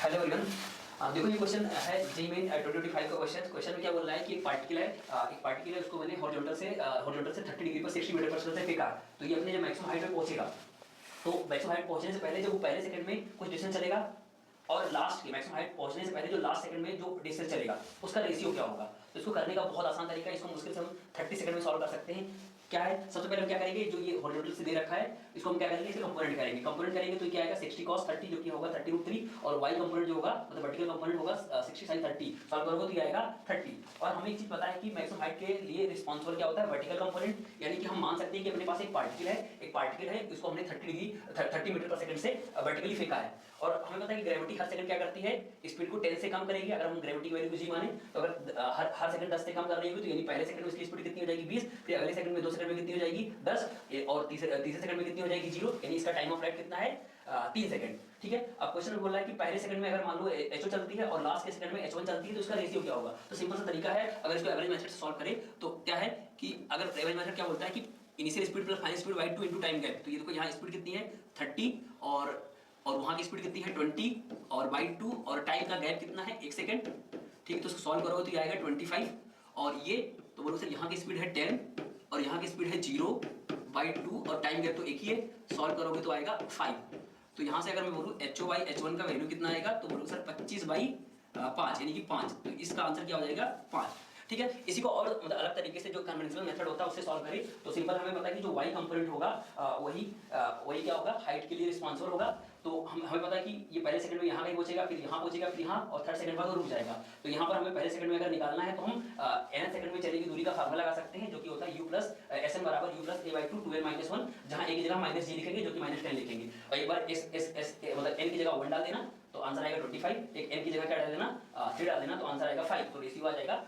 Hello everyone. देखो ये question है जी मेन 2025 का क्वेश्चन में क्या बोल रहा है कि एक पार्टिकल है उसको मैंने हॉरिजॉन्टल से 30 डिग्री पर 60 मीटर पर सेकंड से फेंका। तो ये अपने जब मैक्सिमम हाइट पे पहुंचेगा तो मैक्सिमम हाइट पहुंचने से पहले जब वो पहले सेकंड में कुछ डिस्टेंस चलेगा और लास्ट के मैक्सिमम हाइट पहुंचने से पहले जो लास्ट सेकंड में जो डिस्टेंस चलेगा उसका रेशियो क्या होगा। तो इसको करने का बहुत आसान तरीका है, इसको मुश्किल से हम 30 सेकंड में सॉल्व कर सकते हैं। क्या है, सबसे पहले हम क्या करेंगे, जो ये हॉरिजॉन्टल से दे रखा है इसको हम क्या करेंगे, इसे कंपोनेंट करेंगे तो क्या आएगा 60 cos 30 जो कि होगा 30√3 और y कंपोनेंट जो होगा मतलब वर्टिकल कंपोनेंट होगा 60 sin 30 सॉल्व करोगे तो ये आएगा 30। और हमें एक चीज पता है कि मैक्सिमम हाइट के लिए रिस्पांसिबल क्या होता है, वर्टिकल कंपोनेंट। यानी कि हम मान सकते हैं कि अपने पास एक पार्टिकल है इसको हमने 30 मीटर पर सेकंड से वर्टिकली फेंका है। और हमें पता है कि ग्रेविटी हर सेकंड क्या करती है, स्पीड को 10 से कम करेगी। अगर हम ग्रेविटी की वैल्यू को जी माने तो अगर हर सेकंड 10 से कम कर रही होगी तो यानी पहले सेकंड में इसकी स्पीड कितनी हो जाएगी 20, फिर अगले सेकंड में 2 सेकंड में कितनी हो जाएगी 10 और तीसरे सेकंड में कितनी हो जाएगी 0। यानी इसका टाइम ऑफ फ्लाइट कितना है 3 सेकंड। ठीक है, अब क्वेश्चन में बोल रहा है कि पहले सेकंड में अगर मान लो H0 चलती है और लास्ट के सेकंड में H1 चलती है तो इसका रेशियो क्या होगा। तो सिंपल सा तरीका है, अगर इसको एवरेज मेथड से सॉल्व करें तो क्या है कि अगर एवरेज मेथड क्या बोलता है कि initial speed plus final speed y2 into time gap. तो ये देखो यहाँ स्पीड कितनी है 30 और वहां की स्पीड कितनी है 20 और by2 और टाइम का गैप कितना है 1 सेकंड। ठीक है, तो इसको सॉल्व करोगे तो ये आएगा 25 और ये तो बोलो सर यहाँ की स्पीड है 10 और यहाँ की स्पीड है 0/2 और टाइम गैप तो एक ही है, सॉल्व करोगे तो आएगा 5। तो यहाँ से अगर मैं बोलूँ HY/H1 का वैल्यू कितना आएगा तो बोलूँ सर 25/5 यानी कि 5। तो इसका आंसर क्या हो जाएगा 5। ठीक है, इसी को और मतलब अलग तरीके से जो कन्वेंशनल मेथड होता है उससे सॉल्व करें तो सिंपल हमें पता है कि जो y कंपोनेंट होगा वही क्या होगा, हाइट के लिए रिस्पांसिबल होगा। तो हमें पता है कि ये पहले सेकंड में यहाँ कहीं पहुंचेगा, फिर यहाँ पहुंचेगा, फिर यहाँ और थर्ड सेकंड बाद रुक जाएगा। तो यहाँ पर हमें पहले सेकंड में अगर निकालना है तो हम n सेकंड में चलेगी दूरी का फार्मूला लगा सकते हैं जो कि होता है u प्लस sn बराबर u प्लस a/2 2n-1, जहाँ a की जगह माइनस जी लिखेंगे जो कि -10 लिखेंगे। और एक बार मतलब n की जगह 1 डाल देना तो आंसर आएगा 25, एक n की जगह क्या डाल देना 3 डाल देना तो आंसर आएगा 5। तो रेशियो आ जाएगा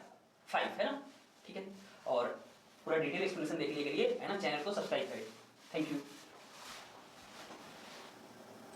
5 है ना। ठीक है, और पूरा डिटेल एक्सप्लेनेशन देखने के लिए है ना चैनल को सब्सक्राइब करें। Thank you.